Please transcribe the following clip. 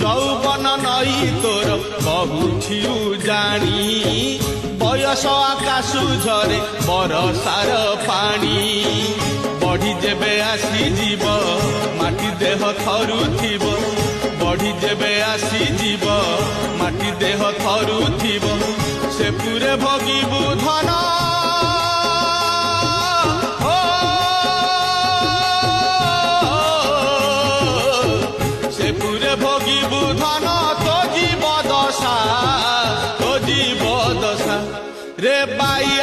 যৌবন নই তোর বহুছি জানি বয়স আকাশ ঝরে বরষার পানি বଢି যেবে আসিଯିବ মাটি দেহ থরুথিব বଢି যেবে আসিଯିବ মাটি দেহ থরুথিব সে পুরে ভোগিবু ধন সে পুরে ভোগিবু ধন তো জীব দশা রে বাই